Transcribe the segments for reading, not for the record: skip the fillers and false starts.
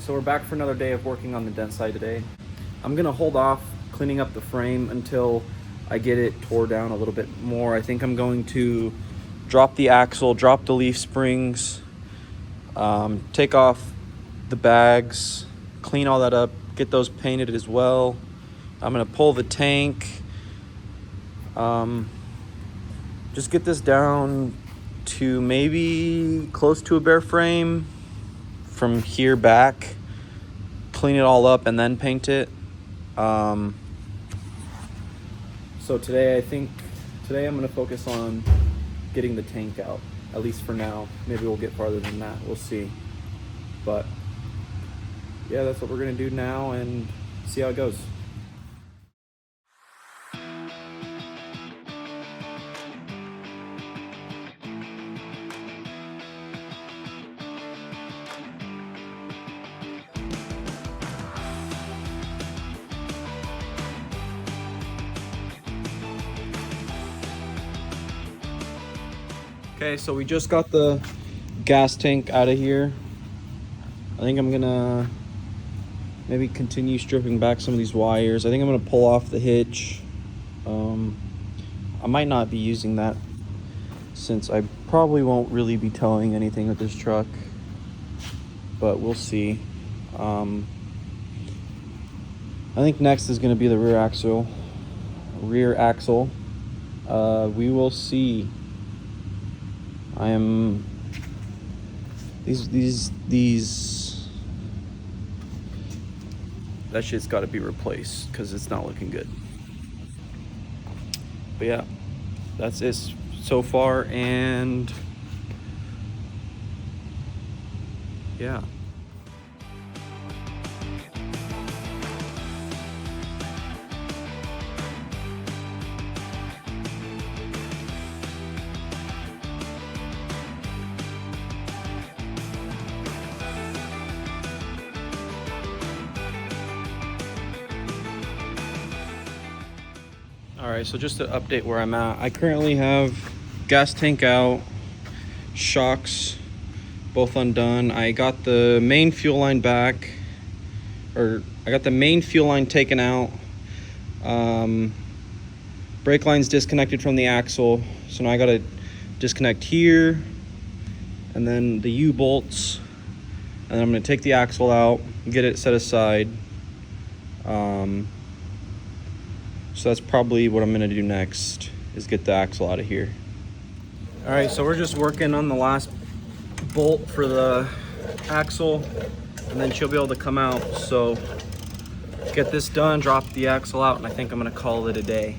So we're back for another day of working on the dent side today. I'm gonna hold off cleaning up the frame until I get it tore down a little bit more. I think I'm going to drop the axle, drop the leaf springs, take off the bags, clean all that up, get those painted as well. I'm gonna pull the tank, just get this down to maybe close to a bare frame from here back, clean it all up and then paint it. So today I'm gonna focus on getting the tank out, at least for now. Maybe we'll get farther than that, we'll see. But yeah, that's what we're gonna do now and see how it goes. Okay, so we just got the gas tank out of here. I think I'm gonna maybe continue stripping back some of these wires. I think I'm gonna pull off the hitch. I might not be using that since I probably won't really be towing anything with this truck, but we'll see. I think next is gonna be the rear axle. We will see. I am these that shit's got to be replaced because it's not looking good. But yeah, that's it so far, and yeah. All right, so just to update where I'm at, I currently have gas tank out, shocks both undone. I got the main fuel line back, or I got the main fuel line taken out. Brake line's disconnected from the axle, so now I gotta disconnect here, and then the U-bolts, and then I'm gonna take the axle out, get it set aside. So that's probably what I'm gonna do next, is get the axle out of here. All right, so we're just working on the last bolt for the axle, and then she'll be able to come out. So get this done, drop the axle out, and I think I'm gonna call it a day.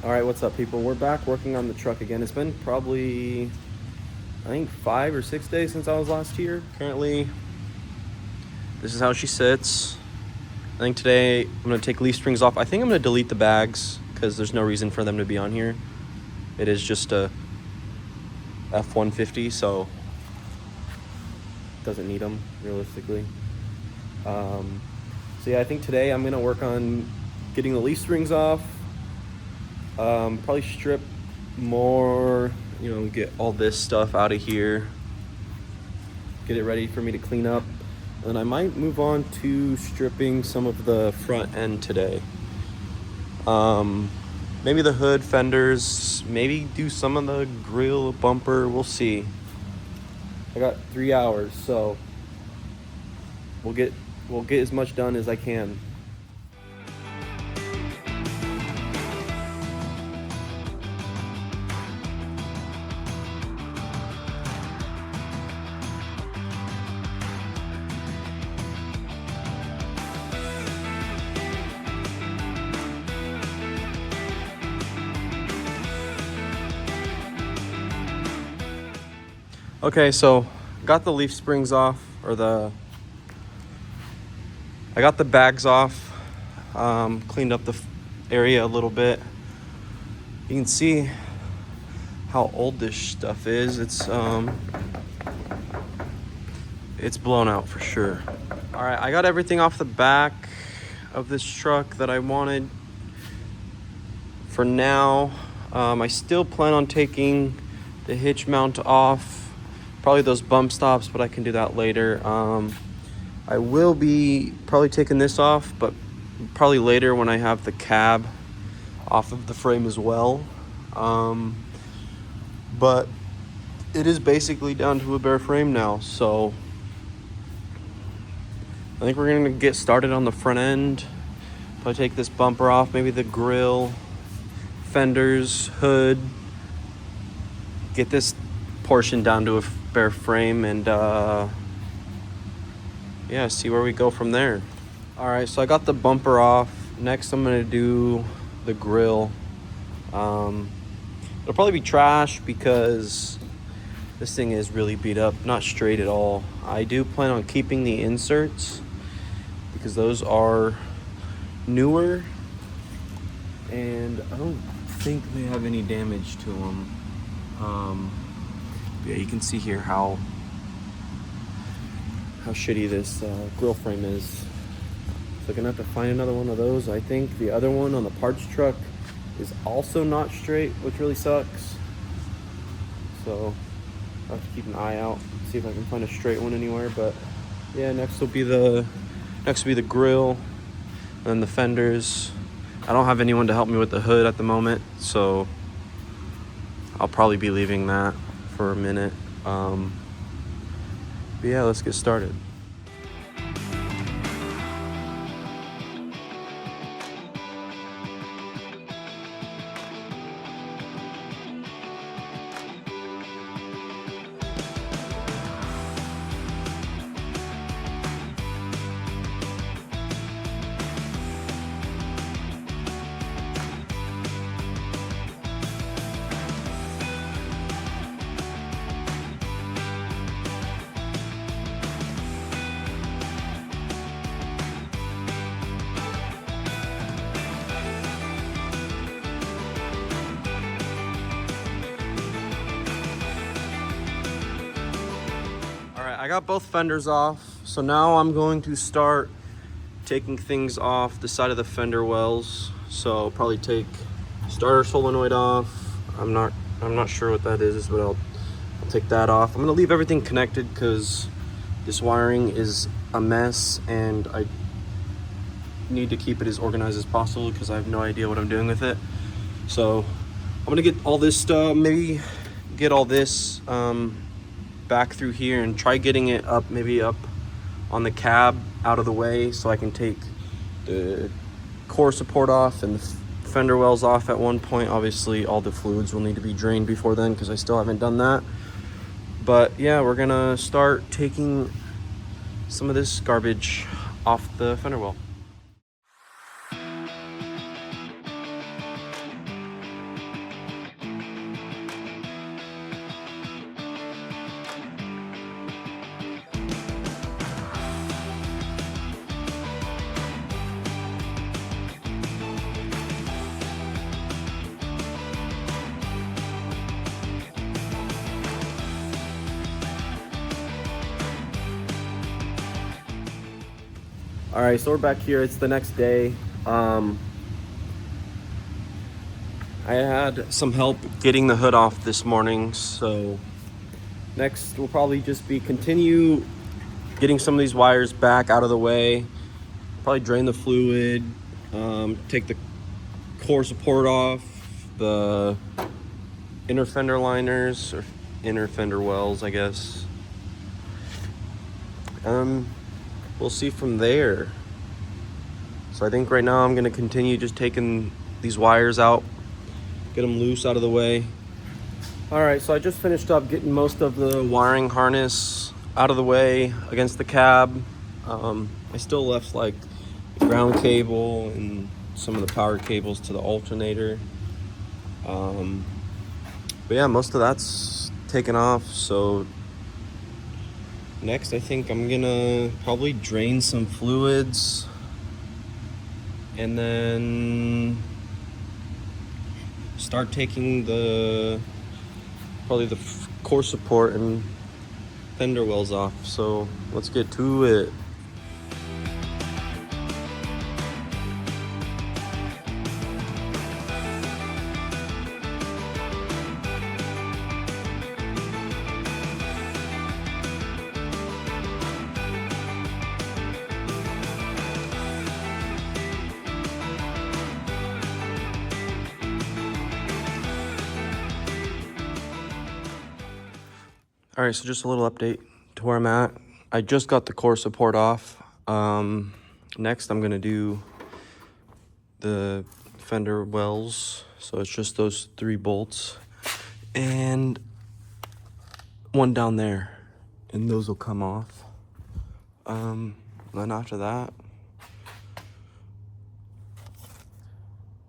All right, what's up, people? We're back working on the truck again. It's been probably, I think, 5 or 6 days since I was last here. Currently, this is how she sits. I think today I'm gonna take leaf springs off. I think I'm gonna delete the bags because there's no reason for them to be on here. It is just a F150, so doesn't need them realistically. So yeah, I think today I'm gonna work on getting the leaf springs off. Probably strip more, get all this stuff out of here, get it ready for me to clean up, and I might move on to stripping some of the front end today. Maybe the hood, fenders, maybe do some of the grill, bumper, we'll see. I got 3 hours, so we'll get as much done as I can. Okay, so got the leaf springs off, or I got the bags off, cleaned up the area a little bit. You can see how old this stuff is. It's blown out for sure. All right, I got everything off the back. of this truck that I wanted for now. I still plan on taking the hitch mount off, probably those bump stops, but I can do that later. I will be probably taking this off, but probably later when I have the cab off of the frame as well. But it is basically down to a bare frame now, so I think we're gonna get started on the front end. Probably take this bumper off, maybe the grill, fenders, hood, get this portion down to a bare frame, and yeah, see where we go from there. All right, so I got the bumper off. Next I'm gonna do the grill. It'll probably be trash because this thing is really beat up, not straight at all. I do plan on keeping the inserts because those are newer and I don't think they have any damage to them. Yeah, you can see here how shitty this grill frame is. So I'm gonna have to find another one of those. I think the other one on the parts truck is also not straight, which really sucks. So I'll have to keep an eye out, see if I can find a straight one anywhere. But yeah, next will be the grill and the fenders. I don't have anyone to help me with the hood at the moment, so I'll probably be leaving that for a minute. But yeah, let's get started. I got both fenders off, so now I'm going to start taking things off the side of the fender wells. So I'll probably take starter solenoid off. I'm not sure what that is, but I'll take that off. I'm gonna leave everything connected because this wiring is a mess and I need to keep it as organized as possible because I have no idea what I'm doing with it. So I'm gonna get all this stuff, maybe get all this back through here and try getting it up, maybe up on the cab out of the way so I can take the core support off and the fender wells off at one point. Obviously all the fluids will need to be drained before then because I still haven't done that. But yeah, we're gonna start taking some of this garbage off the fender well. All right, so we're back here. It's the next day. I had some help getting the hood off this morning, so next will probably just be continue getting some of these wires back out of the way, probably drain the fluid, take the core support off, the inner fender liners, or inner fender wells, I guess. We'll see from there. So I think right now I'm gonna continue just taking these wires out, get them loose out of the way. All right, so I just finished up getting most of the wiring harness out of the way against the cab. I still left like the ground cable and some of the power cables to the alternator. But yeah, most of that's taken off. So next, I think I'm gonna probably drain some fluids and then start taking probably the core support and fender wells off. So let's get to it. All right, so just a little update to where I'm at. I just got the core support off. Next, I'm gonna do the fender wells. So it's just those 3 bolts and one down there, and those will come off. Then after that,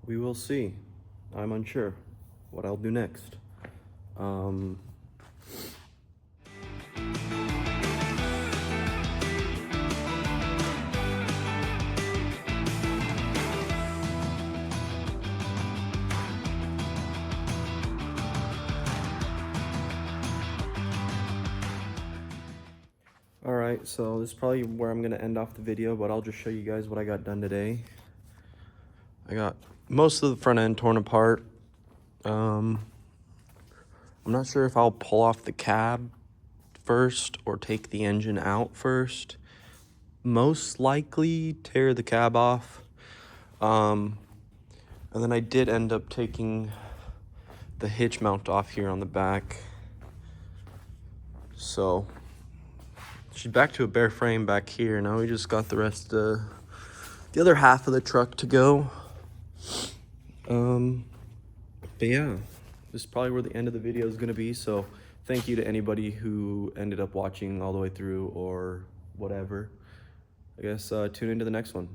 we will see. I'm unsure what I'll do next. All right, so this is probably where I'm gonna end off the video, but I'll just show you guys what I got done today. I got most of the front end torn apart. I'm not sure if I'll pull off the cab first or take the engine out first. Most likely tear the cab off. And then I did end up taking the hitch mount off here on the back. So she's back to a bare frame back here. Now we just got the rest, the other half of the truck to go. But yeah, this is probably where the end of the video is gonna be. So thank you to anybody who ended up watching all the way through or whatever. I guess tune into the next one.